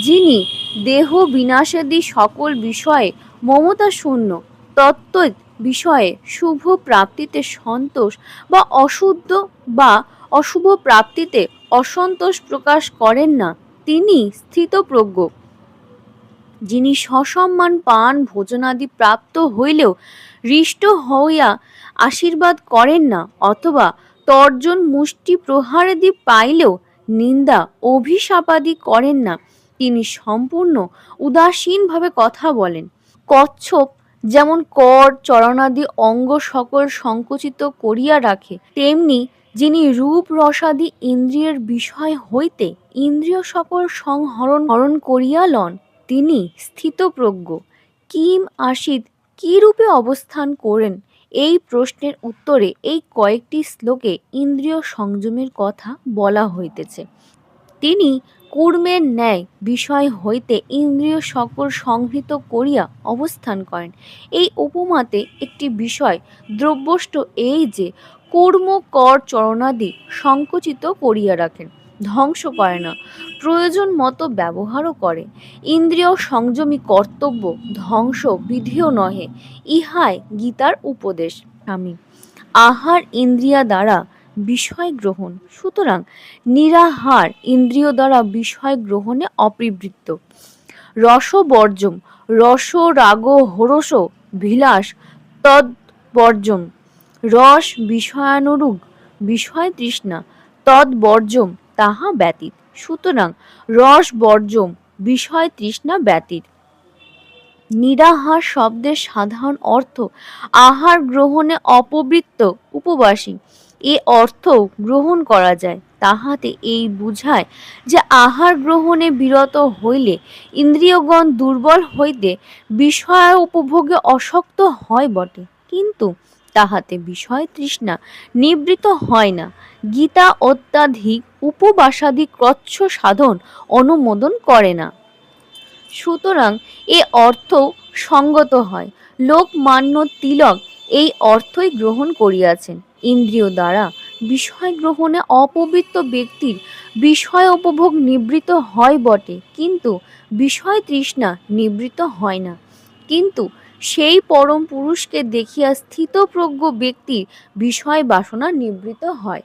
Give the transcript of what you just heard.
যিনি দেহ বিনাশাদি সকল বিষয়ে মমতা শূন্য, তত্ত্বিক বিষয়ে শুভ প্রাপ্তিতে সন্তোষ বা অশুভ প্রাপ্তিতে অসন্তোষ প্রকাশ করেন না, তিনি স্থিতপ্রজ্ঞ। যিনি সসম্মান পান ভোজনাদি প্রাপ্ত হইলেও হৃষ্ট হইয়া আশীর্বাদ করেন না, অথবা তর্জন মুষ্টি প্রহারাদি পাইলেও নিন্দা অভিশাপাদি করেন না, তিনি সম্পূর্ণ উদাসীনভাবে কথা বলেন। কচ্ছপ যেমন কর চরণাদি অঙ্গ সকল সংকুচিত করিয়া রাখে, তেমনি যিনি রূপ রসাদি ইন্দ্রিয়ের বিষয় হইতে ইন্দ্রিয় সকল হরণ করিয়া লন, তিনি স্থিতপ্রজ্ঞ। কিম আসিত কি রূপে অবস্থান করেন, এই প্রশ্নের উত্তরে এই কয়েকটি শ্লোকে ইন্দ্রিয় সংযমের কথা বলা হইতেছে। তিনি কূর্মের ন্যায় বিষয় হইতে ইন্দ্রিয় সকল সংহৃত করিয়া অবস্থান করেন। এই উপমাতে একটি বিষয় দ্রব্যষ্ট এই যে কূর্ম কর চরণাদি সংকুচিত করিয়া রাখেন, ধ্বংস করে না, প্রয়োজন মতো ব্যবহারও করে। ইন্দ্রিয় সংযমী কর্তব্য, ধ্বংস বিধিও নহে, ইহাই গীতার উপদেশ। আমি আহার ইন্দ্রিয়া দ্বারা বিষয় গ্রহণ, সুতরাং নিরাহার ইন্দ্রিয় দ্বারা বিষয় গ্রহণে অপ্রবৃত্ত। রসবর্জম, রস রাগ হরষ বিলাস তদ্বর্জম, রস বিষয়ানুরাগ বিষয় তৃষ্ণা তদ্বর্জম তাহা ব্যতীত। সুতরাং রস বর্জম বিষয় তৃষ্ণা ব্যতীত। নিরাহার শব্দের সাধারণ অর্থ আহার গ্রহণে অপবৃত্ত উপবাসী, এ অর্থ গ্রহণ করা যায়। তাহাতে এই বুঝায় যে আহার গ্রহণে বিরত হইলে ইন্দ্রিয়গণ দুর্বল হইতে বিষয় উপভোগে অশক্ত হয় বটে, কিন্তু তাহাতে বিষয় তৃষ্ণা নিবৃত্ত হয় না। গীতা অত্যাধিক উপবাসাদি ক্রচ্ছ সাধন অনুমোদন করে না। সুতরাং এ অর্থ সঙ্গত হয়। লোকমান্য তিলক এই অর্থই গ্রহণ করিয়াছেন। ইন্দ্রিয় দ্বারা বিষয় গ্রহণে অপবৃত্ত ব্যক্তির বিষয় উপভোগ নিবৃত্ত হয় বটে, কিন্তু বিষয় তৃষ্ণা নিবৃত্ত হয় না। কিন্তু সেই পরম পুরুষকে দেখিয়া স্থিতপ্রজ্ঞ ব্যক্তির বিষয় বাসনা নিবৃত্ত হয়।